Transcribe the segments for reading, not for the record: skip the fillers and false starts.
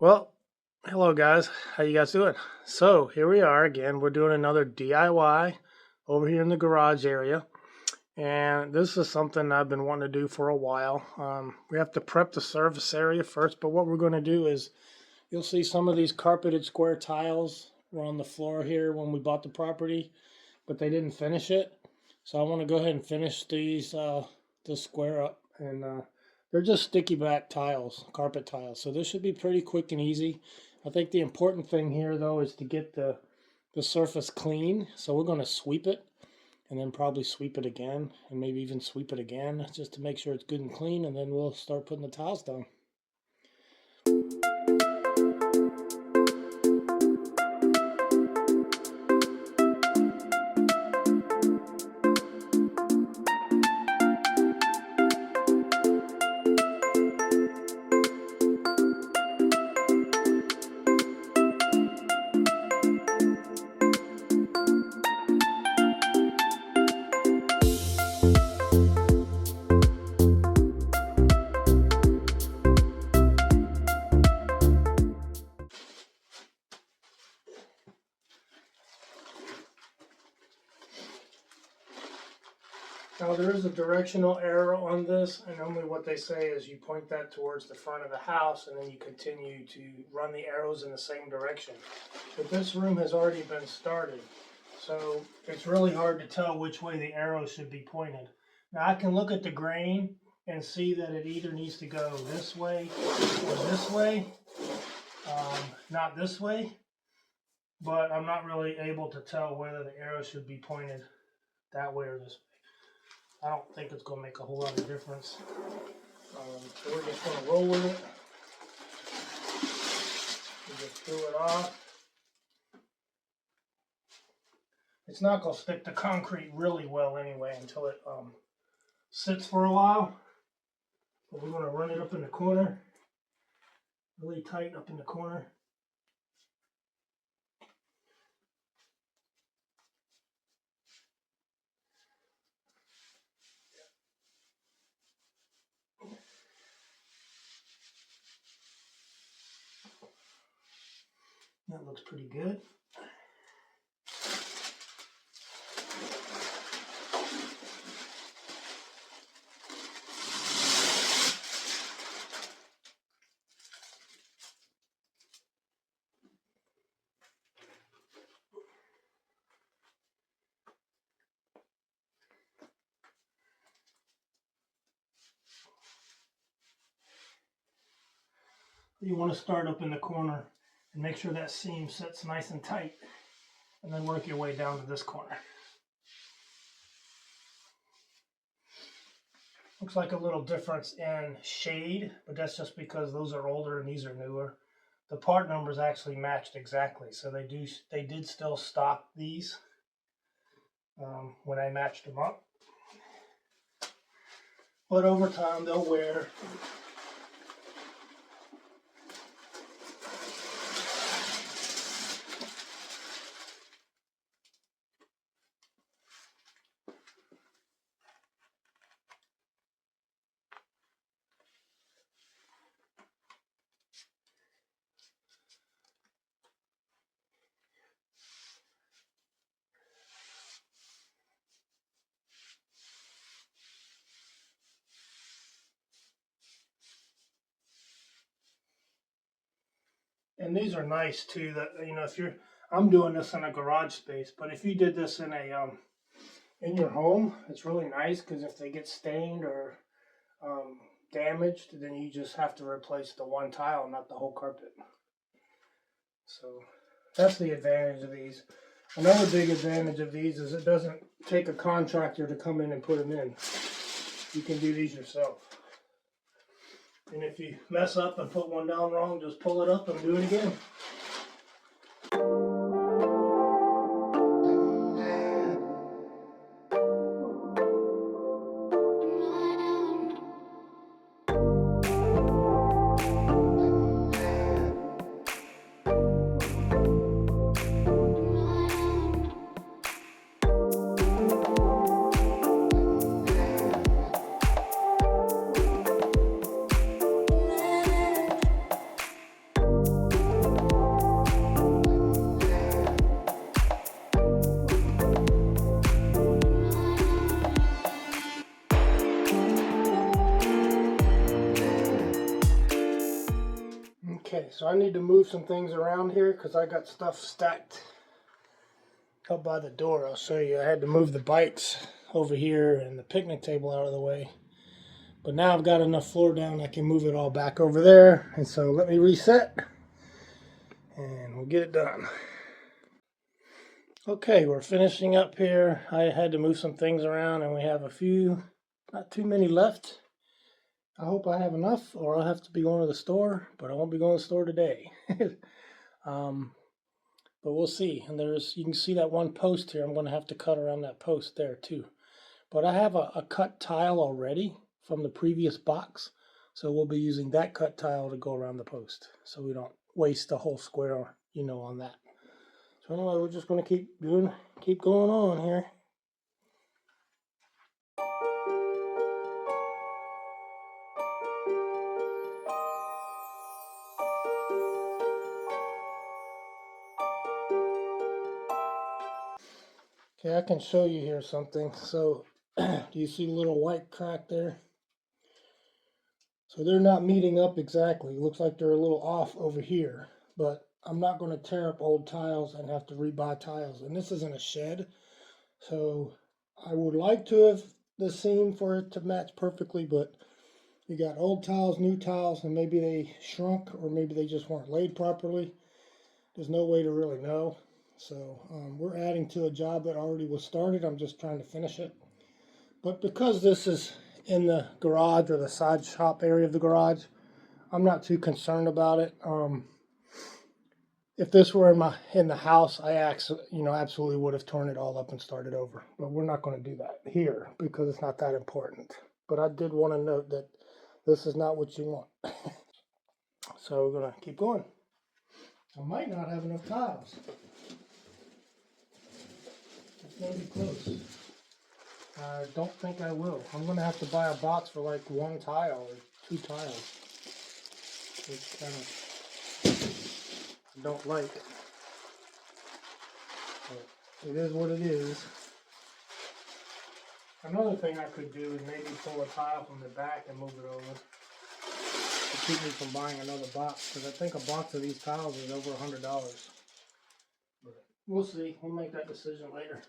Well, hello guys. How you guys doing? So here we are again. We're doing another DIY over here in the garage area. And this is something I've been wanting to do for a while. We have to prep the surface area first, but what we're going to do is you'll see some of these carpeted square tiles were on the floor here when we bought the property, but they didn't finish it. So I want to go ahead and finish this square up, and they're just sticky back tiles, carpet tiles. So this should be pretty quick and easy. I think the important thing here though is to get the surface clean. So we're going to sweep it and then probably sweep it again and maybe even sweep it again just to make sure it's good and clean, and then we'll start putting the tiles down. Now there is a directional arrow on this, and normally what they say is you point that towards the front of the house and then you continue to run the arrows in the same direction. But this room has already been started, so it's really hard to tell which way the arrow should be pointed. Now I can look at the grain and see that it either needs to go this way or this way, not this way, but I'm not really able to tell whether the arrow should be pointed that way or this way. I don't think it's going to make a whole lot of difference. So we're just going to roll with it. We just screw it off. It's not going to stick to concrete really well anyway until it sits for a while. But we're going to run it up in the corner, really tight up in the corner. That looks pretty good. You want to start up in the corner and make sure that seam sits nice and tight, and then work your way down to this corner. Looks like a little difference in shade, but that's just because those are older and these are newer. The part numbers actually matched exactly, so they did still stock these when I matched them up. But over time they'll wear. And these are nice too. That, you know, if I'm doing this in a garage space, but if you did this in in your home, it's really nice because if they get stained or damaged, then you just have to replace the one tile, not the whole carpet. So that's the advantage of these. Another big advantage of these is it doesn't take a contractor to come in and put them in. You can do these yourself. And if you mess up and put one down wrong, just pull it up and do it again. Okay, so I need to move some things around here because I got stuff stacked up by the door. I'll show you. I had to move the bikes over here and the picnic table out of the way. But now I've got enough floor down, I can move it all back over there. And so let me reset and we'll get it done. Okay, we're finishing up here. I had to move some things around and we have a few, not too many left. I hope I have enough or I'll have to be going to the store, but I won't be going to the store today. But we'll see. And you can see that one post here. I'm going to have to cut around that post there too. But I have a cut tile already from the previous box. So we'll be using that cut tile to go around the post. So we don't waste the whole square, on that. So anyway, we're just going to keep going on here. Okay, I can show you here something. So, do you see a little white crack there? So they're not meeting up exactly. It looks like they're a little off over here. But I'm not going to tear up old tiles and have to rebuy tiles. And this isn't a shed. So I would like to have the seam for it to match perfectly, but you got old tiles, new tiles, and maybe they shrunk or maybe they just weren't laid properly. There's no way to really know. So we're adding to a job that already was started. I'm just trying to finish it. But because this is in the garage or the side shop area of the garage, I'm not too concerned about it. If this were in the house, I absolutely would have torn it all up and started over. But we're not going to do that here because it's not that important. But I did want to note that this is not what you want. So we're going to keep going. I might not have enough tiles. It's going to be close. I don't think I will. I'm going to have to buy a box for like one tile or two tiles. Which kind of I don't like. But it is what it is. Another thing I could do is maybe pull a tile from the back and move it over to keep me from buying another box. Because I think a box of these tiles is over $100. But we'll see. We'll make that decision later.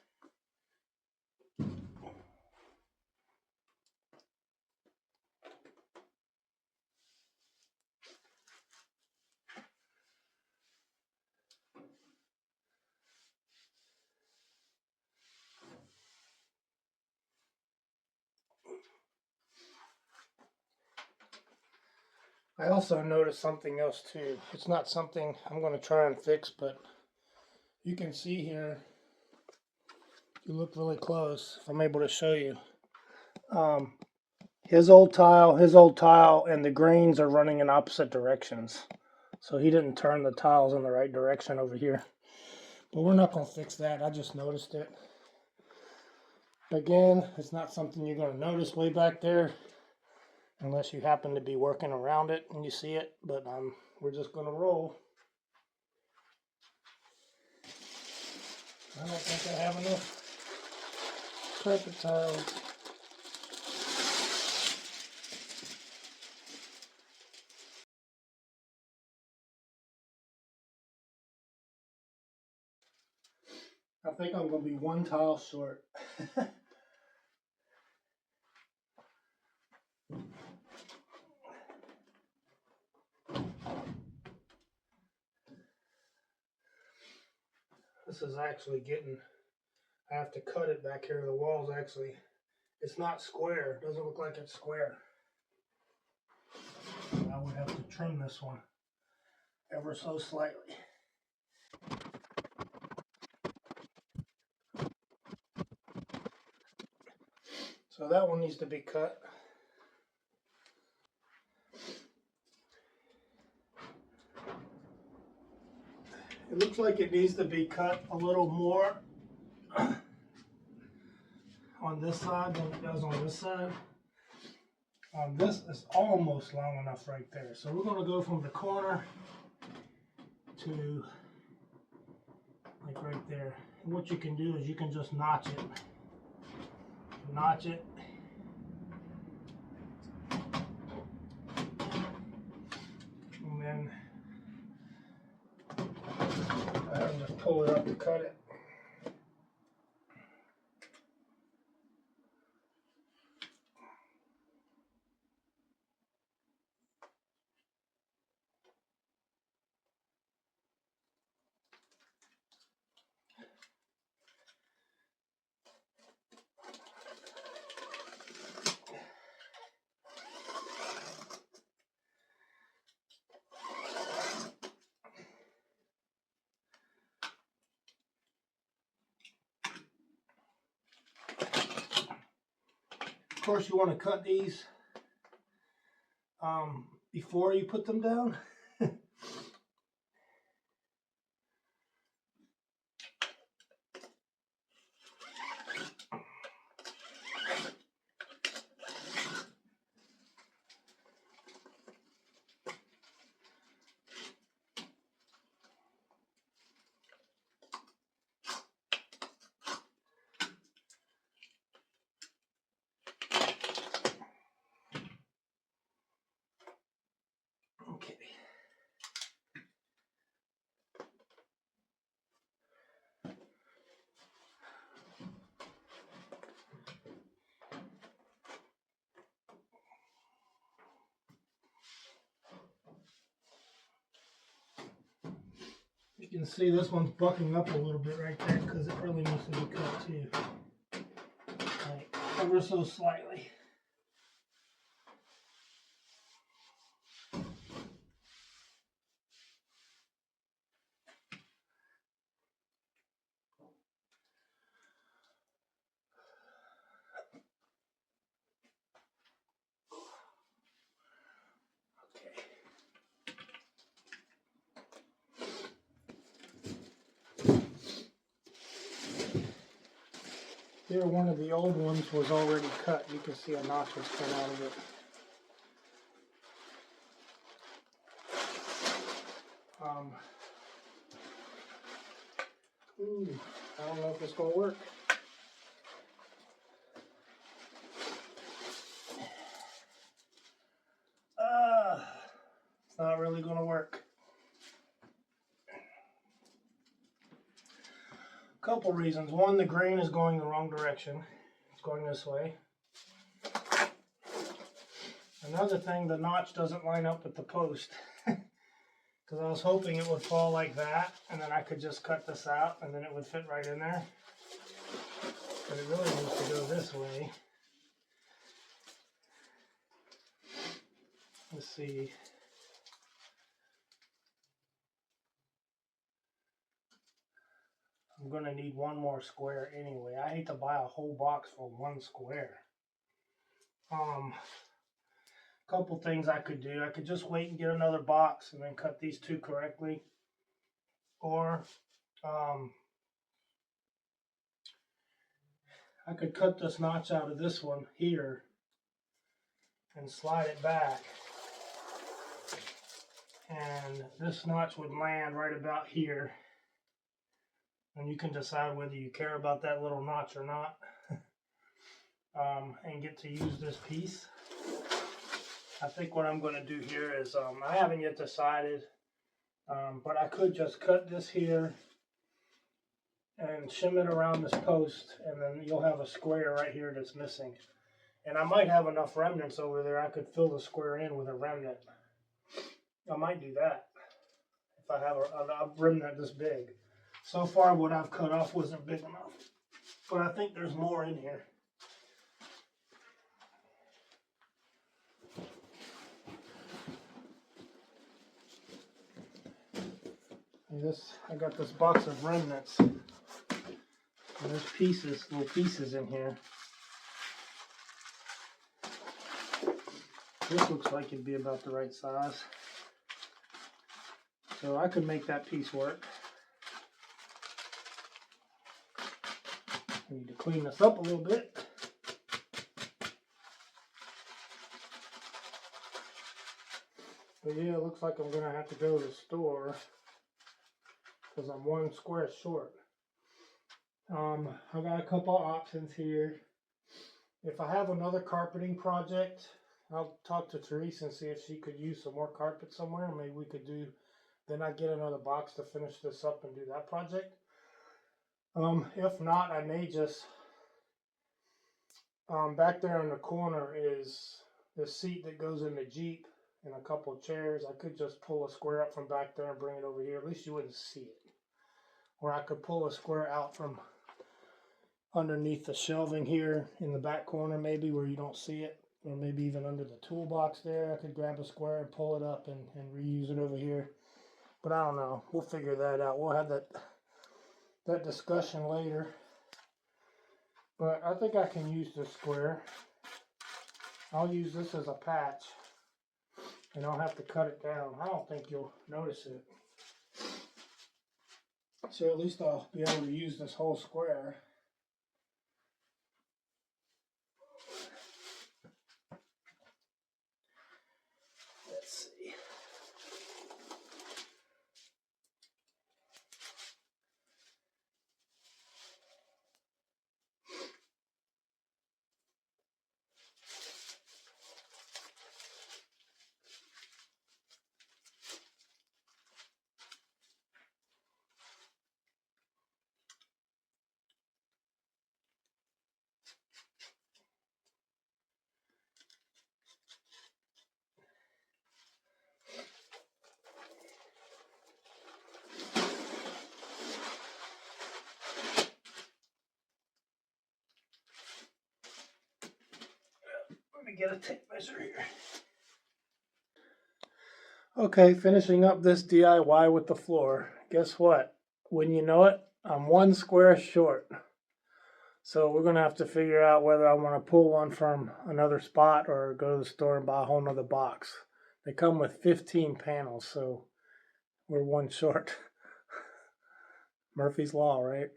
I also noticed something else too. It's not something I'm going to try and fix, but you can see here, if you look really close, if I'm able to show you, his old tile, and the grains are running in opposite directions. So he didn't turn the tiles in the right direction over here. But we're not going to fix that. I just noticed it. Again, it's not something you're going to notice way back there unless you happen to be working around it and you see it. But we're just going to roll. I don't think I have enough carpet tiles. I think I'm going to be one tile short. This is actually I have to cut it back here. The wall's actually, it's not square. It doesn't look like it's square. I would have to trim this one ever so slightly. So that one needs to be cut. It looks like it needs to be cut a little more on this side than it does on this side. This is almost long enough right there. So we're going to go from the corner to like right there. And what you can do is you can just notch it. Notch it. And then pull it up to cut it. Of course, you want to cut these before you put them down. Okay. You can see this one's bucking up a little bit right there because it really needs to be cut too. Like ever so slightly. Here, one of the old ones was already cut. You can see a notch was cut out of it. I don't know if it's going to work. It's not really going to work. Couple reasons. One, the grain is going the wrong direction. It's going this way. Another thing, the notch doesn't line up with the post. Because I was hoping it would fall like that, and then I could just cut this out, and then it would fit right in there. But it really needs to go this way. Let's see. I'm going to need one more square anyway. I hate to buy a whole box for one square. Couple things I could do. I could just wait and get another box and then cut these two correctly. Or I could cut this notch out of this one here and slide it back. And this notch would land right about here. And you can decide whether you care about that little notch or not. And get to use this piece. I think what I'm going to do here is, I haven't yet decided, but I could just cut this here and shim it around this post, and then you'll have a square right here that's missing. And I might have enough remnants over there, I could fill the square in with a remnant. I might do that if I have a remnant this big. So far what I've cut off wasn't big enough, but I think there's more in here. I got this box of remnants, and there's little pieces in here. This looks like it'd be about the right size, so I could make that piece work. I need to clean this up a little bit. But yeah, it looks like I'm gonna have to go to the store because I'm one square short. I got a couple options here. If I have another carpeting project, I'll talk to Therese and see if she could use some more carpet somewhere. Maybe we could do then I get another box to finish this up and do that project. If not, I may just, back there in the corner is the seat that goes in the Jeep and a couple of chairs. I could just pull a square up from back there and bring it over here. At least you wouldn't see it. Or I could pull a square out from underneath the shelving here in the back corner, maybe where you don't see it. Or maybe even under the toolbox there. I could grab a square and pull it up and reuse it over here. But I don't know. We'll figure that out. We'll have that discussion later. But I think I can use this square. I'll use this as a patch. And I'll have to cut it down. I don't think you'll notice it. So at least I'll be able to use this whole square. Let's see. Let me get a tape measure here. Okay, finishing up this DIY with the floor. Guess what? When you know it, I'm one square short. So we're going to have to figure out whether I want to pull one from another spot or go to the store and buy a whole nother box. They come with 15 panels, so we're one short. Murphy's Law, right?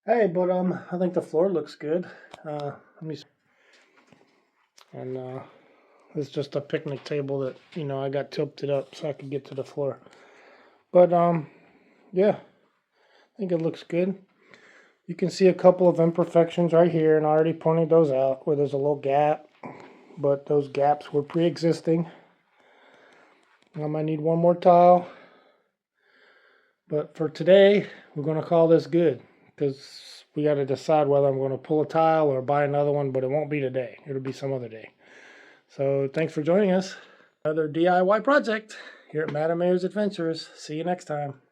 Hey, but I think the floor looks good. Let me. And it's just a picnic table that I got tilted up so I could get to the floor. But yeah, I think it looks good. You can see a couple of imperfections right here, and I already pointed those out where there's a little gap, but those gaps were pre-existing. I might need one more tile, but for today, we're going to call this good because we got to decide whether I'm going to pull a tile or buy another one, but it won't be today. It'll be some other day. So thanks for joining us. Another DIY project here at Madame Mayor's Adventures. See you next time.